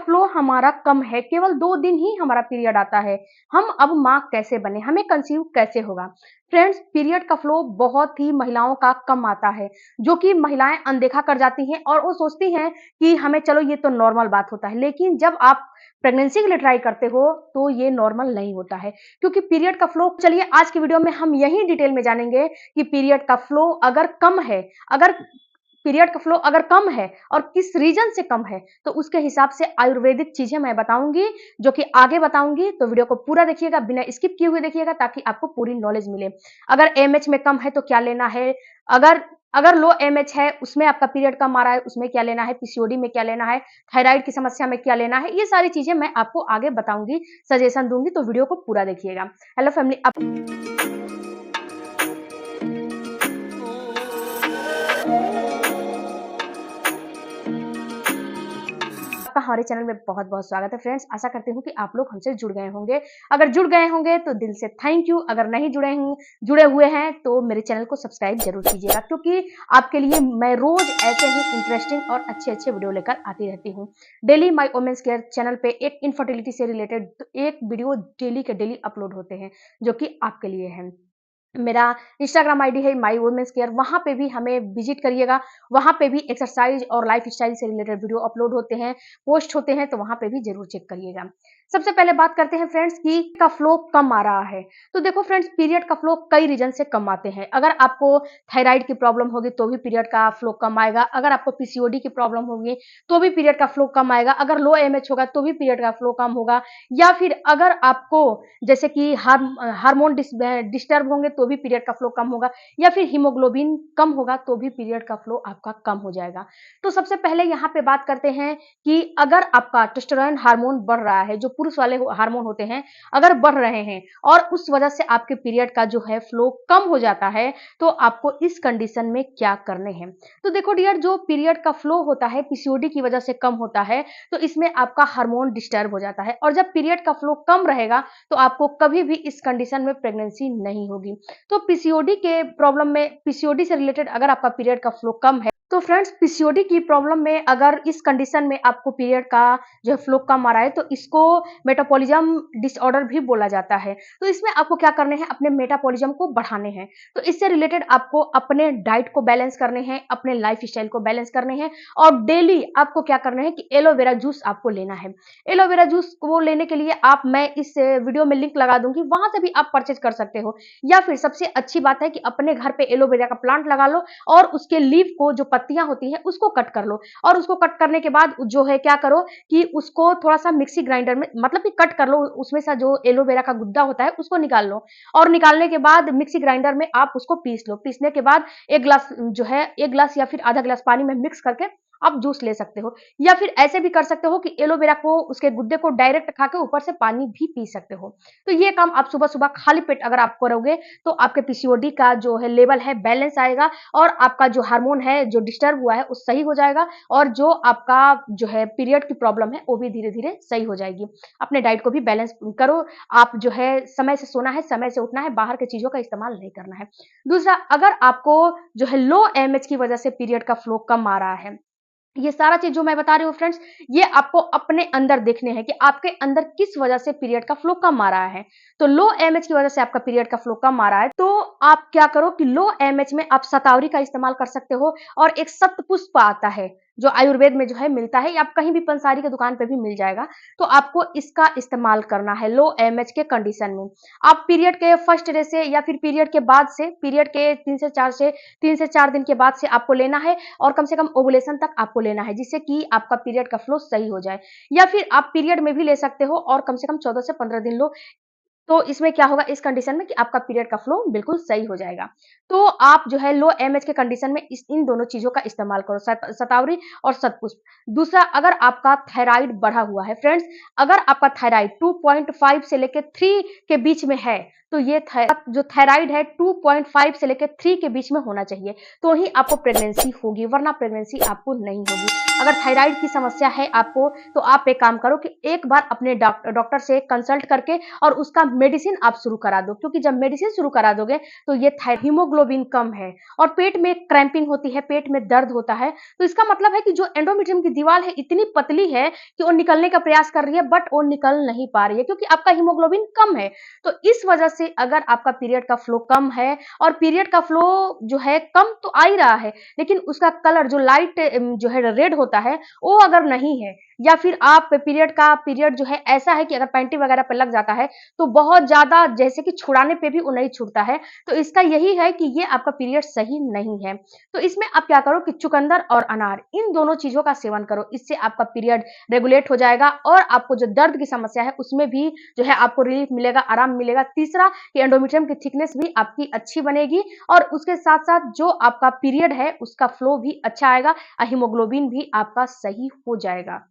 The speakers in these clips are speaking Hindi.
फ्लो हमारा कम है, केवल 2 दिन ही हमारा पीरियड आता है, हम अब माँ कैसे बने, हमें कंसीव कैसे होगा। फ्रेंड्स, पीरियड का फ्लो बहुत ही महिलाओं का कम आता है, जो कि महिलाएं अनदेखा कर जाती हैं और वो सोचती हैं कि हमें चलो ये तो नॉर्मल बात होता है। लेकिन जब आप प्रेगनेंसी के लिए ट्राई करते हो तो ये नॉर्मल नहीं होता है, क्योंकि पीरियड का फ्लो, चलिए आज की वीडियो में हम यही डिटेल में जानेंगे कि पीरियड का फ्लो अगर कम है, अगर पीरियड का फ्लो अगर कम है और किस रीजन से कम है, तो उसके हिसाब से आयुर्वेदिक चीजें मैं बताऊंगी, जो कि आगे बताऊंगी। तो वीडियो को पूरा देखिएगा, बिना स्किप किए हुए देखिएगा, ताकि आपको पूरी नॉलेज मिले। अगर एमएच में कम है तो क्या लेना है, अगर अगर लो एमएच है, उसमें आपका पीरियड कम आ रहा है, उसमें क्या लेना है, पीसीओडी में क्या लेना है, थायराइड की समस्या में क्या लेना है, ये सारी चीजें मैं आपको आगे बताऊंगी, सजेशन दूंगी। तो वीडियो को पूरा देखिएगा। हेलो फैमिली, आपका हमारे चैनल में बहुत-बहुत स्वागत है। फ्रेंड्स, आशा करती हूँ कि आप लोग हमसे जुड़ गए होंगे। अगर जुड़ गए होंगे तो दिल से थैंक यू। अगर नहीं जुड़े हुए हैं तो मेरे चैनल को सब्सक्राइब जरूर कीजिएगा, क्योंकि आपके लिए मैं रोज ऐसे ही इंटरेस्टिंग और अच्छे-अच्छे वीडियो लेकर आती रहती हूँ। Daily my women's care channel पे एक इनफर्टिलिटी से रिलेटेड एक वीडियो डेली के डेली अपलोड होते हैं, जो कि आपके लिए है। मेरा इंस्टाग्राम आईडी है माई वुमेन्स केयर, वहां पे भी हमें विजिट करिएगा। वहां पे भी एक्सरसाइज और लाइफ स्टाइल से रिलेटेड वीडियो अपलोड होते हैं, पोस्ट होते हैं, तो वहां पे भी जरूर चेक करिएगा। सबसे पहले बात करते हैं फ्रेंड्स की का फ्लो कम आ रहा है। तो देखो फ्रेंड्स, पीरियड का फ्लो कई रीजन से कम आते हैं। अगर आपको थायराइड की प्रॉब्लम होगी तो भी पीरियड का फ्लो कम आएगा। अगर आपको पीसीओडी की प्रॉब्लम होगी तो भी पीरियड का फ्लो कम आएगा। अगर लो एमएच होगा तो भी पीरियड का फ्लो कम होगा। या फिर अगर आपको जैसे कि हार्मोन डिस्टर्ब होंगे तो भी पीरियड का फ्लो कम होगा। या फिर हीमोग्लोबिन कम होगा तो भी पीरियड का फ्लो आपका कम हो जाएगा। तो सबसे पहले यहाँ पे बात करते हैं कि अगर आपका टेस्टोस्टेरोन हार्मोन बढ़ रहा है, जो पुरुष वाले हार्मोन होते हैं, अगर बढ़ रहे हैं और उस वजह से आपके पीरियड का जो है फ्लो कम हो जाता है, तो आपको इस कंडीशन में क्या करने हैं। तो देखो डियर, जो पीरियड का फ्लो होता है पीसीओडी की वजह से कम होता है, तो इसमें आपका हार्मोन डिस्टर्ब हो जाता है। और जब पीरियड का फ्लो कम रहेगा तो आपको कभी भी इस कंडीशन में प्रेगनेंसी नहीं होगी। तो पीसीओडी के प्रॉब्लम में, पीसीओडी से रिलेटेड अगर आपका पीरियड का फ्लो कम है, तो फ्रेंड्स पीसीओडी की प्रॉब्लम में अगर इस कंडीशन में आपको पीरियड का जो है फ्लो कम आ रहा है, तो इसको मेटाबॉलिज्म डिसऑर्डर भी बोला जाता है। तो इसमें आपको क्या करने हैं, अपने मेटाबॉलिज्म को बढ़ाने हैं। तो इससे रिलेटेड आपको अपने डाइट को बैलेंस करने हैं, अपने लाइफ स्टाइल को बैलेंस करने हैं, और डेली आपको क्या करना है कि एलोवेरा जूस आपको लेना है। एलोवेरा जूस को लेने के लिए मैं इस वीडियो में लिंक लगा दूंगी, वहां से भी आप परचेज कर सकते हो। या फिर सबसे अच्छी बात है कि अपने घर पे एलोवेरा का प्लांट लगा लो और उसके लीफ को, जो पत्तियां होती है, उसको कट कर लो। और उसको कट करने के बाद जो है क्या करो कि उसको थोड़ा सा मिक्सी ग्राइंडर में, मतलब कि कट कर लो, उसमें से जो एलोवेरा का गुद्दा होता है उसको निकाल लो। और निकालने के बाद मिक्सी ग्राइंडर में आप उसको पीस लो। पीसने के बाद एक गिलास जो है, एक गिलास या फिर आधा गिलास पानी में मिक्स करके आप जूस ले सकते हो। या फिर ऐसे भी कर सकते हो कि एलोवेरा को, उसके गुद्दे को डायरेक्ट खा के ऊपर से पानी भी पी सकते हो। तो ये काम आप सुबह सुबह खाली पेट अगर आप करोगे तो आपके पीसीओडी का जो है लेवल है बैलेंस आएगा, और आपका जो हार्मोन है जो डिस्टर्ब हुआ है वो सही हो जाएगा, और जो आपका जो है पीरियड की प्रॉब्लम है वो भी धीरे धीरे सही हो जाएगी। अपने डाइट को भी बैलेंस करो। आप जो है समय से सोना है, समय से उठना है, बाहर की चीजों का इस्तेमाल नहीं करना है। दूसरा, अगर आपको जो है लो एमएच की वजह से पीरियड का फ्लो कम आ रहा है, ये सारा चीज जो मैं बता रही हूँ फ्रेंड्स, ये आपको अपने अंदर देखने हैं कि आपके अंदर किस वजह से पीरियड का फ्लो कम आ रहा है। तो लो एमएच की वजह से आपका पीरियड का फ्लो कम आ रहा है, तो आप क्या करो कि लो एमएच में आप शतावरी का इस्तेमाल कर सकते हो। और एक शतपुष्प आता है जो आयुर्वेद में जो है मिलता है, या आप कहीं भी पंसारी की दुकान पे भी मिल जाएगा। तो आपको इसका इस्तेमाल करना है लो एमएच के कंडीशन में। आप पीरियड के फर्स्ट डे से या फिर पीरियड के बाद से, पीरियड के 3 से 4 दिन के बाद से आपको लेना है, और कम से कम ओवुलेशन तक आपको लेना है, जिससे कि आपका पीरियड का फ्लो सही हो जाए। या फिर आप पीरियड में भी ले सकते हो और कम से कम 14 से 15 दिन लो। तो इसमें क्या होगा इस कंडीशन में कि आपका पीरियड का फ्लो बिल्कुल सही हो जाएगा। तो आप जो है लो एमएच के कंडीशन में इन दोनों चीजों का इस्तेमाल करो, शतावरी और शतपुष्प। दूसरा, अगर आपका थायराइड बढ़ा हुआ है फ्रेंड्स, अगर आपका थायराइड 2.5 से लेकर 3 के बीच में है, तो ये जो थायराइड है 2.5 से लेकर 3 के बीच में होना चाहिए, तो ही आपको प्रेगनेंसी होगी, वरना प्रेगनेंसी आपको नहीं होगी। अगर थायराइड की समस्या है आपको, तो आप एक काम करो कि एक बार अपने डॉक्टर से कंसल्ट करके और उसका मेडिसिन आप शुरू करा दो, क्योंकि जब मेडिसिन शुरू करा दोगे तो ये हीमोग्लोबिन कम है और पेट में क्रैम्पिंग होती है, पेट में दर्द होता है, तो इसका मतलब है कि जो एंडोमेट्रियम की दीवार है इतनी पतली है कि वो निकलने का प्रयास कर रही है, बट वो निकल नहीं पा रही है क्योंकि आपका हीमोग्लोबिन कम है। तो इस वजह से अगर आपका पीरियड का फ्लो कम है और पीरियड का फ्लो जो है कम तो आ ही रहा है, लेकिन उसका कलर जो लाइट जो है रेड होता है वो अगर नहीं है, या फिर आप पीरियड जो है ऐसा है कि अगर पैंटी वगैरह पे लग जाता है तो बहुत ज्यादा जैसे कि छुड़ाने पे भी वो नहीं छूटता है, तो इसका यही है कि ये आपका पीरियड सही नहीं है। तो इसमें आप क्या करो कि चुकंदर और अनार इन दोनों चीजों का सेवन करो, इससे आपका पीरियड रेगुलेट हो जाएगा और आपको जो दर्द की समस्या है उसमें भी जो है आपको रिलीफ मिलेगा, आराम मिलेगा। तीसरा कि एंडोमेट्रियम की थिकनेस भी आपकी अच्छी बनेगी और उसके साथ साथ जो आपका पीरियड है उसका फ्लो भी अच्छा आएगा, हीमोग्लोबिन भी आपका सही हो जाएगा।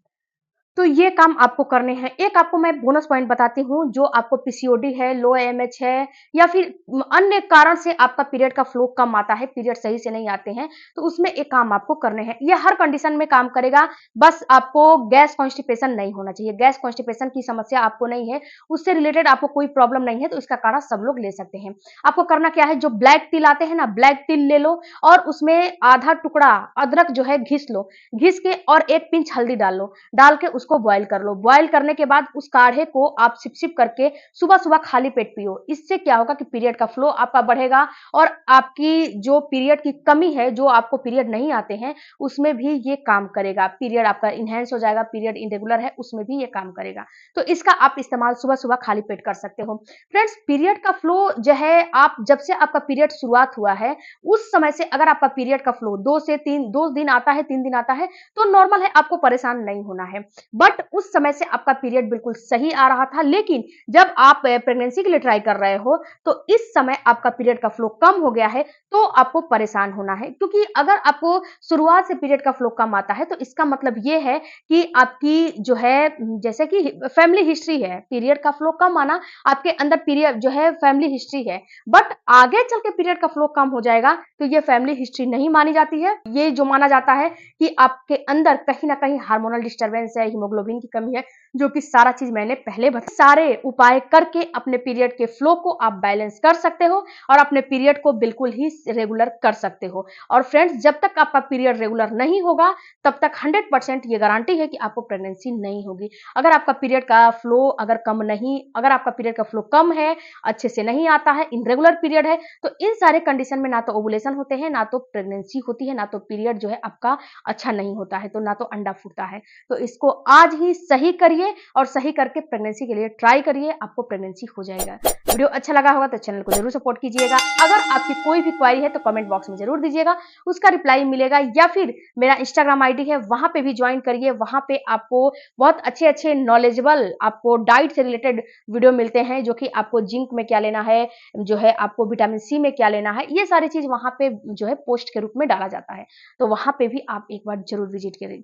तो ये काम आपको करने हैं। एक आपको मैं बोनस पॉइंट बताती हूँ, जो आपको पीसीओडी है, लो एएमएच है या फिर अन्य कारण से आपका पीरियड का फ्लो कम आता है, पीरियड सही से नहीं आते हैं, तो उसमें एक काम आपको करने हैं। ये हर कंडीशन में काम करेगा, बस आपको गैस कॉन्स्टिपेशन नहीं होना चाहिए। गैस कॉन्स्टिपेशन की समस्या आपको नहीं है, उससे रिलेटेड आपको कोई प्रॉब्लम नहीं है, तो इसका काढ़ा सब लोग ले सकते हैं। आपको करना क्या है, जो ब्लैक टिल आते हैं ना, ब्लैक टिल ले लो और उसमें आधा टुकड़ा अदरक जो है घिस लो, घिस के और 1 पिंच हल्दी डाल लो, डाल के उसको बॉयल कर लो। बॉयल करने के बाद उस काढ़े को आप सिप-सिप करके सुबह-सुबह खाली पेट पियो। इससे क्या होगा कि पीरियड का फ्लो आपका बढ़ेगा और आपकी जो पीरियड की कमी है, जो आपको पीरियड नहीं आते हैं, उसमें भी ये काम करेगा। पीरियड आपका एनहांस हो जाएगा, पीरियड इर्रेगुलर है, उसमें भी ये काम करेगा। तो इसका आप इस्तेमाल सुबह-सुबह खाली पेट कर सकते हो। फ्रेंड्स, पीरियड का फ्लो जो है, आप जब से आपका पीरियड शुरुआत हुआ है, उस समय से अगर आपका पीरियड का फ्लो 2 से 3 2 दिन आता है, 3 दिन आता है, तो नॉर्मल है, आपको परेशान नहीं होना है। बट उस समय से आपका पीरियड बिल्कुल सही आ रहा था, लेकिन जब आप प्रेगनेंसी के लिए ट्राई कर रहे हो तो इस समय आपका पीरियड का फ्लो कम हो गया है, तो आपको परेशान होना है। क्योंकि अगर आपको शुरुआत से पीरियड का फ्लो कम आता है तो इसका मतलब ये है कि आपकी जो है जैसे कि फैमिली हिस्ट्री है, पीरियड का फ्लो कम आना आपके अंदर पीरियड जो है फैमिली हिस्ट्री है, बट आगे चल के पीरियड का फ्लो कम हो जाएगा तो ये फैमिली हिस्ट्री नहीं मानी जाती है। ये जो माना जाता है कि आपके अंदर कहीं ना कहीं हार्मोनल डिस्टर्बेंस है, हीमोग्लोबिन की कमी है, जो कि सारा चीज मैंने पहले बताया। सारे उपाय करके अपने पीरियड के फ्लो को आप बैलेंस कर सकते हो और अपने पीरियड को बिल्कुल ही रेगुलर कर सकते हो। और फ्रेंड्स, जब तक आपका पीरियड रेगुलर नहीं होगा तब तक 100% ये गारंटी है कि आपको प्रेगनेंसी नहीं होगी। अगर आपका पीरियड का फ्लो अगर आपका पीरियड का फ्लो कम है, अच्छे से नहीं आता है, इनरेगुलर पीरियड है, तो इन सारे कंडीशन में ना तो ओवुलेशन होते हैं, ना तो प्रेगनेंसी होती है, ना तो पीरियड जो है आपका अच्छा नहीं होता है, तो ना तो अंडा फूटता है। तो इसको आज ही सही करिए और सही करके प्रेगनेंसी के लिए ट्राई करिए, आपको प्रेगनेंसी हो जाएगा। वीडियो अच्छा लगा होगा तो चैनल को जरूर सपोर्ट कीजिएगा। अगर आपकी कोई भी क्वेरी है तो कमेंट बॉक्स में जरूर दीजिएगा, उसका रिप्लाई मिलेगा, या फिर मेरा इंस्टाग्राम आईडी है, वहां पे भी ज्वाइन करिए। वहां पे आपको बहुत अच्छे अच्छे नॉलेजेबल आपको डाइट से रिलेटेड वीडियो मिलते हैं, जो कि आपको जिंक में क्या लेना है, जो है आपको विटामिन सी में क्या लेना है, ये सारी चीज वहां पे जो है पोस्ट के रूप में डाला जाता है। तो वहां पे भी आप एक बार जरूर विजिट करें।